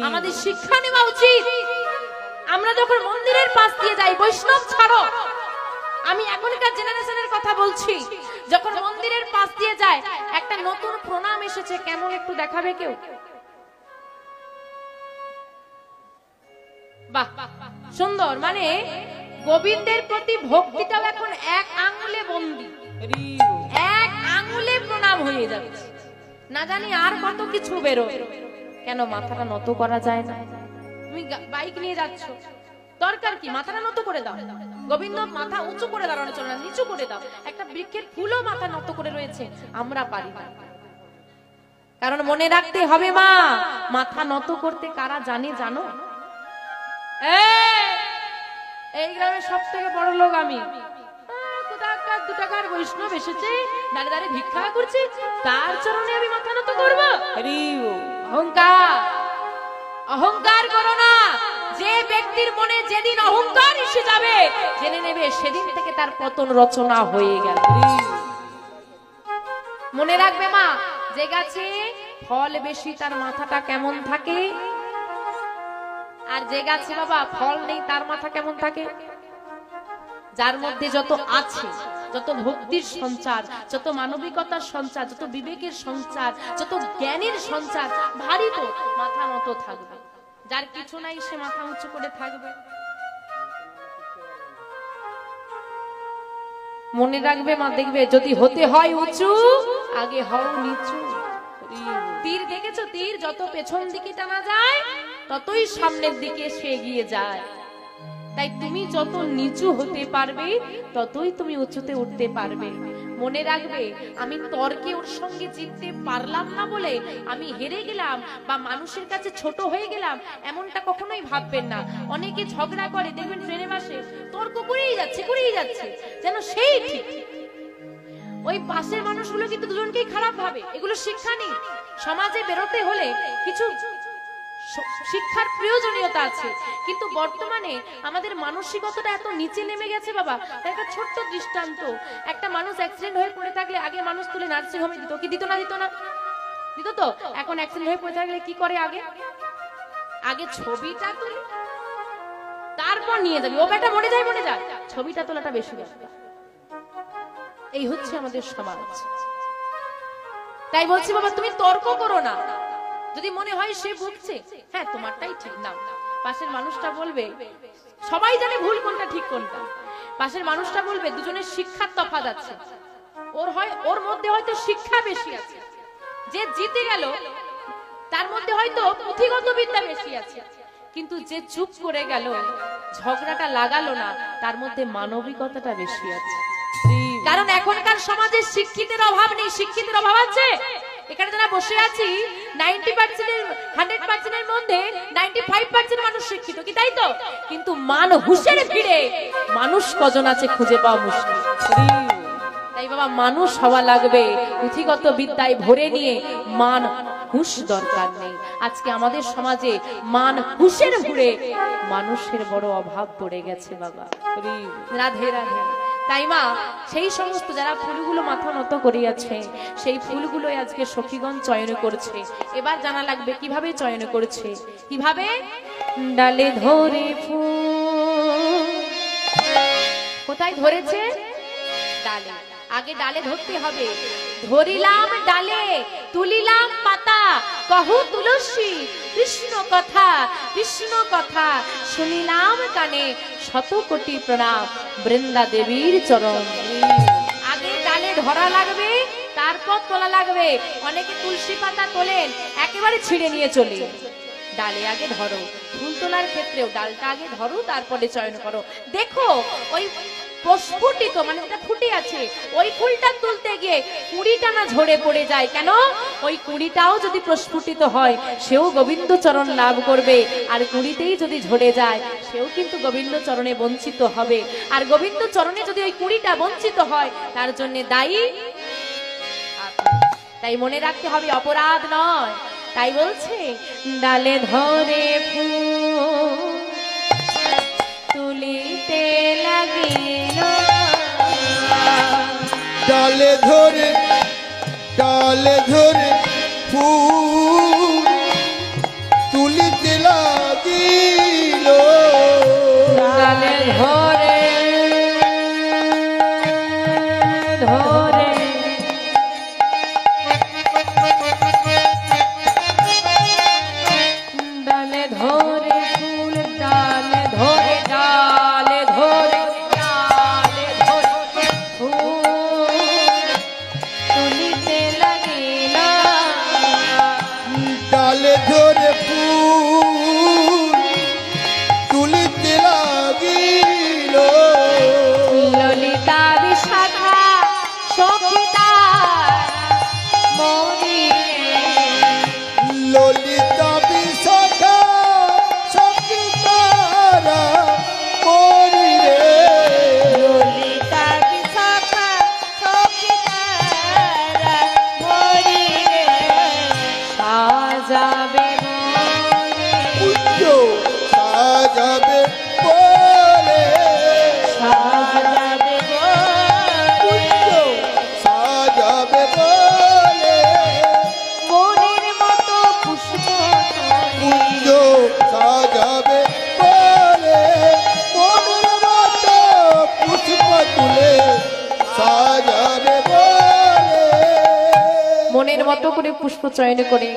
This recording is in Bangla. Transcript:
আমাদের শিক্ষা নেওয়া উচিত। আমরা যখন মন্দিরের পাশ দিয়ে যাই, বৈষ্ণব ছাড়ো, আমি এখনকার জেনারেশনের কথা বলছি, যখন মন্দিরের পাশ দিয়ে যায় একটা নতুন প্রণাম এসেছে, কেমন একটু দেখাবে কেউ? বাহ, সুন্দর। মানে গোবিন্দের প্রতি ভক্তিটাও এখন এক আঙ্গুলে বন্দী, এক আঙ্গুলে প্রণাম হয়ে যাচ্ছে। না জানি আর কত কিছু বেরোয়। কেন মাথাটা নত করা যায় না? তুমি বাইক নিয়ে যাচ্ছ, দরকার কি মাথাটা নত করে দাও। গোবিন্দ মাথা উঁচু করে দাঁড়ানো চলে না, নিচু করে দাও। একটা বৃক্ষের ফুলও মাথা নত করে রয়েছে, আমরা পারি না। কারণ মনে রাখতে হবে মা, মাথা নত করতে কারা জানে জানো? এই গ্রামের সব থেকে বড় লোক আমি। দু টাকার বৈষ্ণব এসেছে, দাঁড়িয়ে দাঁড়িয়ে ভিক্ষা করছি, তার চরণে আমি মাথা নত করবো? অহংকার, অহংকার করো না। যে ব্যক্তির মনে যেদিন অহংকার এসে যাবে, জেনে নেবে সেদিন থেকে তার পতন রচনা হয়ে গেল। মনে রাখবে মা, যে গাছে ফল বেশি তার মাথাটা কেমন থাকে, আর যে গাছে বাবা ফল নেই তার মাথা কেমন থাকে? যার মধ্যে যত আছে, যত ভক্তির সঞ্চার, যত মানবিকতার সঞ্চার, যত বিবেকের সঞ্চার, যত জ্ঞানের সঞ্চার, ভারী তো মাথা নত থাকবে। যার কিছু নাই সে মাথা উঁচু করে থাকবে। মনে রাখবে মা, দেখবে যদি হতে হয় উঁচু, আগে হও নিচু। তীর দেখেছো? তীর যত পেছন দিকে টানা যায় ততই সামনের দিকে সে এগিয়ে যায়। তাই তুমি যত নিচু হতে পারবে ততই তুমি উঁচুতে উঠতে পারবে। মনে রাখবে, আমি তর্কে ওর সঙ্গে জিততে পারলাম না বলে আমি হেরে গেলাম বা মানুষের কাছে ছোট হয়ে গেলাম, এমনটা কখনোই ভাববেন না। অনেকে ঝগড়া করে, দেখবেন ট্রেনে বসে তর্ক করেই যাচ্ছে যেন সেই ঠিক। ওই পাশের মানুষগুলো কিন্তু দুজনকেই খারাপ ভাবে। এগুলো শিক্ষা নেই। সমাজে বেরোতে হলে কিছু শিক্ষার প্রয়োজনীয়তা আছে, কিন্তু বর্তমানে আমাদের মানসিকতাটা এত নিচে নেমে গেছে বাবা। একটা ছোট্ট দৃষ্টান্ত, একটা মানুষ অ্যাক্সিডেন্ট হয়ে পড়ে থাকলে আগে মানুষ তুলে নার্সিং হোমে দিত, কি দিত না? দিত না? দিত তো। এখন অ্যাক্সিডেন্ট হয়ে পড়ে থাকলে কি করে? আগে ছবিটা তুলে তারপর নিয়ে যাবি। ও বেটা মরে যায়, ছবিটা তোলাটা বেশি দরকার। এই হচ্ছে আমাদের সমাজ। তাই বলছি বাবা, তুমি তর্ক করো না। যদি মনে হয় সে ভুগছে, হ্যাঁ তোমারটাই ঠিক না, পাশের মানুষটা বলবে, সবাই জানে ভুল কোনটা ঠিক কোনটা। পাশের মানুষটা বলবে দুজনের শিক্ষার তফাৎ আছে, ওর মধ্যে হয়তো শিক্ষা বেশি আছে, যে জিতে গেল তার মধ্যে হয়তো পুঁথিগত বিদ্যা বেশি আছে, কিন্তু যে চুপ করে গেল, ঝগড়াটা লাগালো না, তার মধ্যে মানবিকতাটা বেশি আছে। কারণ এখনকার সমাজে শিক্ষিতের অভাব নেই, শিক্ষিতের অভাব আছে। এখানে যারা বসে আছি 100% এর মধ্যে 95% মানুষ শিক্ষিত, কি তাই তো? কিন্তু মান হুঁশের ভিড়ে মানুষ কজন আছে খুঁজে পাওয়া মুশকিল। তাই বাবা, মানুষ হওয়া লাগবে, পুঁথিগত বিদ্যায় ভরে নিয়ে মান হুঁশ দরকার নেই। আজকে আমাদের সমাজে মান হুঁশের ভিড়ে মানুষের বড় অভাব পড়ে গেছে বাবা। রাধে রাধে। তাই মা, সেই সমস্ত যারা ফুলগুলো মাথা নত করিয়াছে, সেই ফুলগুলো আজকে সখীগণ চয়ন করছে। এবার জানা লাগবে কিভাবে চয়ন করছে। কিভাবে? ডালে ধরে ফুল। কোথায় ধরেছে? ডালে। আগে ডালে ধরতে হবে। ধরিলাম ডালে, তুলিলাম পাতা, কহু তুলসী কৃষ্ণ কথা, কৃষ্ণ কথা শুনিলাম কানে, শত কোটি প্রণাম বৃন্দা দেবীর চরণ। আগে ডালে ধরা লাগবে, তারপর তোলা লাগবে। অনেকে তুলসী পাতা তোলেন, একেবারে ছিঁড়ে নিয়ে চলে। ডালে আগে ধরো। ফুল তোলার ক্ষেত্রেও ডালটা আগে ধরো, তারপরে চয়ন করো। দেখো ওই প্রস্ফুটিত, মানে যেটা ফুটে আছে, ওই ফুলটা তুলতে গিয়ে কুড়িটা না ঝরে পড়ে যায়। কেন? ওই কুড়িটাও যদি প্রস্ফুটিত হয়, সেও গোবিন্দ চরণ লাভ করবে। আর কুড়িতেই যদি ঝরে যায়, সেও কিন্তু গোবিন্দ চরণে বঞ্চিত হবে। আর গোবিন্দ চরণে যদি ওই কুড়িটা বঞ্চিত হয়, তার জন্য দায়ী। তাই মনে রাখতে হবে, অপরাধ নয়। তাই বলছে ডালে ধরে ফুল তুলিতে লাগিল, ডালে ধরে ফুল তুলি তুলিতে লাগিল ডালে ধরে ধরে ডালে ধরে ফুল ডালে ধরে ডালে ধরে ডালে ধরে ফুল তুলিতে লাগিল ডালে ধরে ফুল তুলিতে লাগিল ললিতা বিশাখা সখিতা মরিয়ে ললিতা বিশাখা সঙ্গীতারা মরি রে ললিতা বিশাখা সখিতা মরিয়ে সাজাবে কুঞ্জ সাজাবে বলে সাজাবে কুঞ্জ সাজাবে বলে মনের মতো পুষ্প কুঞ্জ সাজাবে বলে মনের মতো পুষ্প তুলে সাজাবে বলে মনের মতো করে পুষ্প চয়ন করে